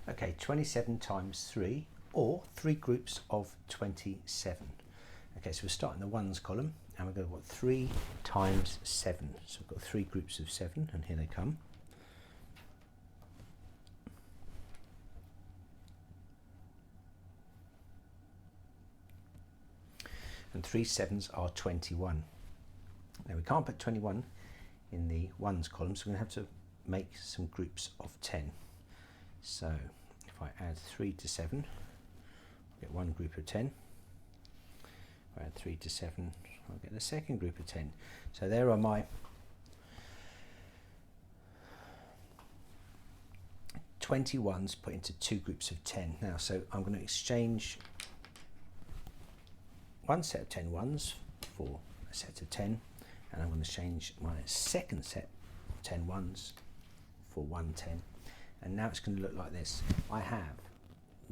Okay, 27 times 3, or 3 groups of 27. Okay, so we're starting the ones column, and we're going to want 3 times 7. So we've got 3 groups of 7, and here they come. And 3 sevens are 21. Now we can't put 21 in the ones column, so we're going to have to make some groups of 10. So if I add 3 to 7, I'll get one group of 10. If I add 3 to 7, I'll get the second group of 10. So there are my 21s put into 2 groups of 10. Now, so I'm going to exchange one set of 10 ones for a set of 10, and I'm going to change my second set of 10 ones for 1 10. And now it's going to look like this. I have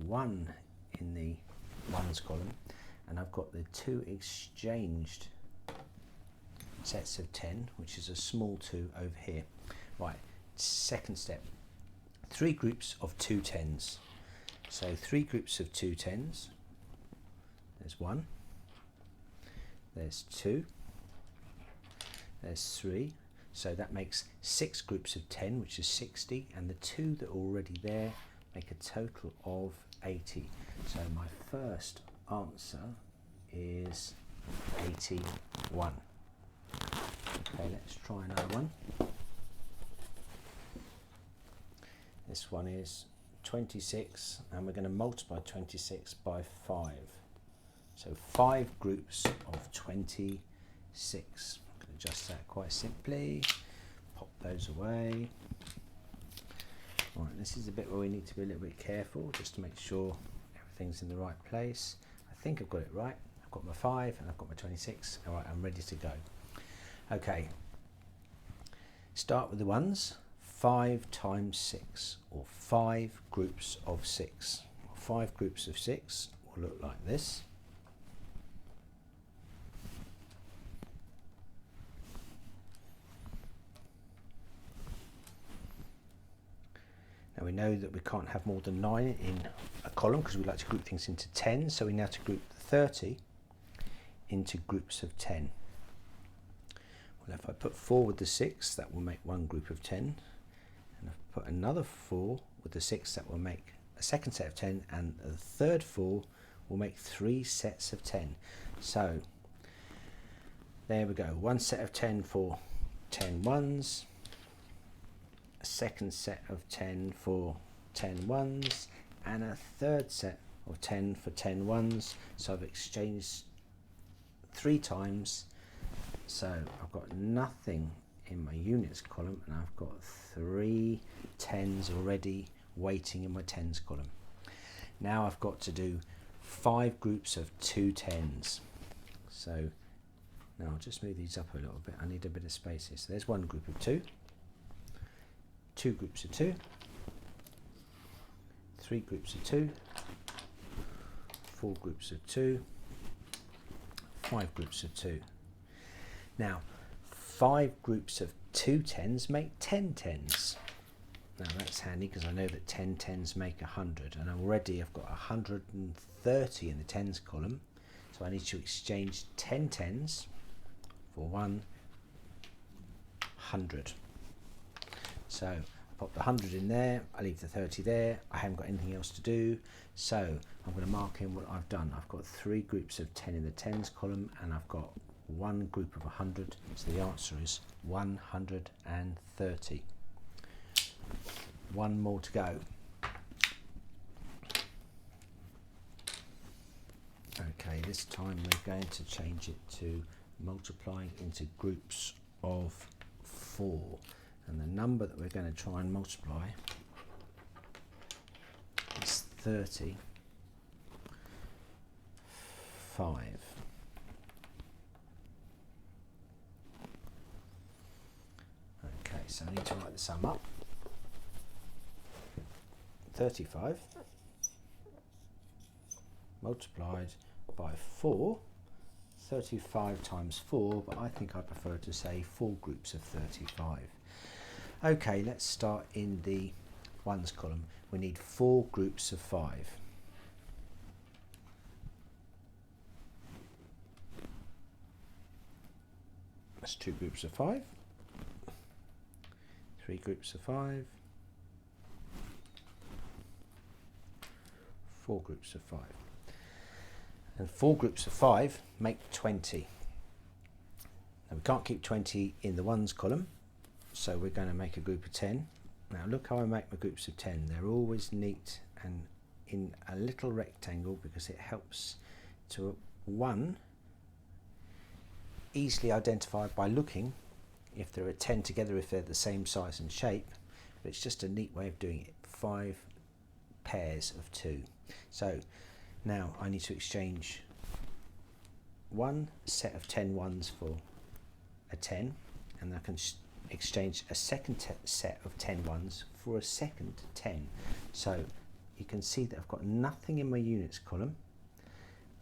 1 in the ones column, and I've got the 2 exchanged sets of 10, which is a small 2 over here. Right, second step, 3 groups of 2 10s. So 3 groups of 2 10s. There's 1, there's 2, there's 3. So that makes 6 groups of 10, which is 60, and the 2 that are already there make a total of 80. So my first answer is 81. Okay, let's try another one. This one is 26, and we're going to multiply 26 by 5. So 5 groups of 26. I'm going to adjust that quite simply. Pop those away. Right, this is a bit where we need to be a little bit careful, just to make sure everything's in the right place. I think I've got it right. I've got my 5 and I've got my 26. All right, I'm ready to go. Okay, start with the ones. 5 times 6, or 5 groups of 6. 5 groups of 6 will look like this. Now we know that we can't have more than 9 in a column because we like to group things into 10, so we now have to group 30 into groups of 10. Well, if I put 4 with the 6, that will make one group of 10. And if I put another 4 with the 6, that will make a second set of 10, and the third 4 will make 3 sets of 10. So there we go, one set of 10 for 10 ones, a second set of 10 for 10 ones, and a third set of 10 for 10 ones. So I've exchanged 3 times, so I've got nothing in my units column, and I've got 3 10s already waiting in my tens column. Now I've got to do 5 groups of 2 10s. So now I'll just move these up a little bit. I need a bit of space here. So there's one group of 2, 2 groups of 2, 3 groups of 2, 4 groups of 2, 5 groups of 2. Now 5 groups of 2 10s make 10 10s. Now that's handy because I know that 10 10s make 100, and already I've got 130 in the tens column, so I need to exchange 10 10s for 100. So I pop the 100 in there, I leave the 30 there, I haven't got anything else to do, so I'm going to mark in what I've done. I've got 3 groups of 10 in the tens column, and I've got 1 group of 100, so the answer is 130. One more to go. Okay, this time we're going to change it to multiplying into groups of 4, and the number that we're going to try and multiply is 35. Okay, so I need to write the sum up. 35 multiplied by 4, 35 times 4, but I think I prefer to say 4 groups of 35. Okay, let's start in the ones column, we need 4 groups of 5. That's 2 groups of 5, 3 groups of 5, 4 groups of 5. And 4 groups of 5 make 20. Now we can't keep 20 in the ones column, so we're going to make a group of 10. Now look how I make my groups of 10. They're always neat and in a little rectangle because it helps to, one, easily identify by looking if there are 10 together, if they're the same size and shape, but it's just a neat way of doing it. 5 pairs of 2. So now I need to exchange one set of 10 ones for a 10, and I can exchange a second set of 10 ones for a second 10. So you can see that I've got nothing in my units column,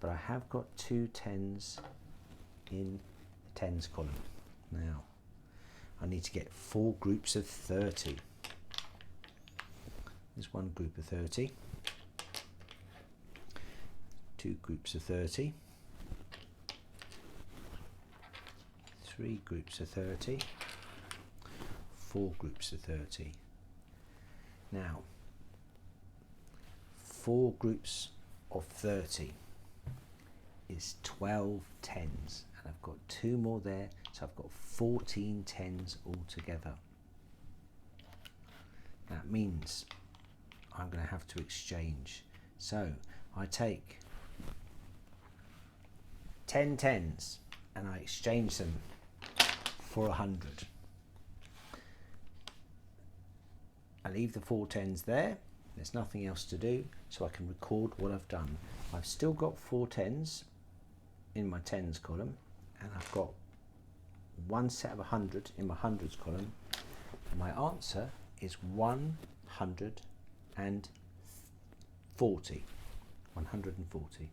but I have got 2 10s in the tens column. Now I need to get 4 groups of 30. There's one group of 30, 2 groups of 30, 3 groups of 30, 4 groups of 30. Now 4 groups of 30 is 12 10s, and I've got 2 more there, so I've got 14 10s altogether. That means I'm going to have to exchange. So I take 10 10s and I exchange them for 100. I leave the 4 10s there. There's nothing else to do, so I can record what I've done. I've still got 4 10s in my 10s column, and I've got one set of 100 in my hundreds column, and my answer is 140. 140.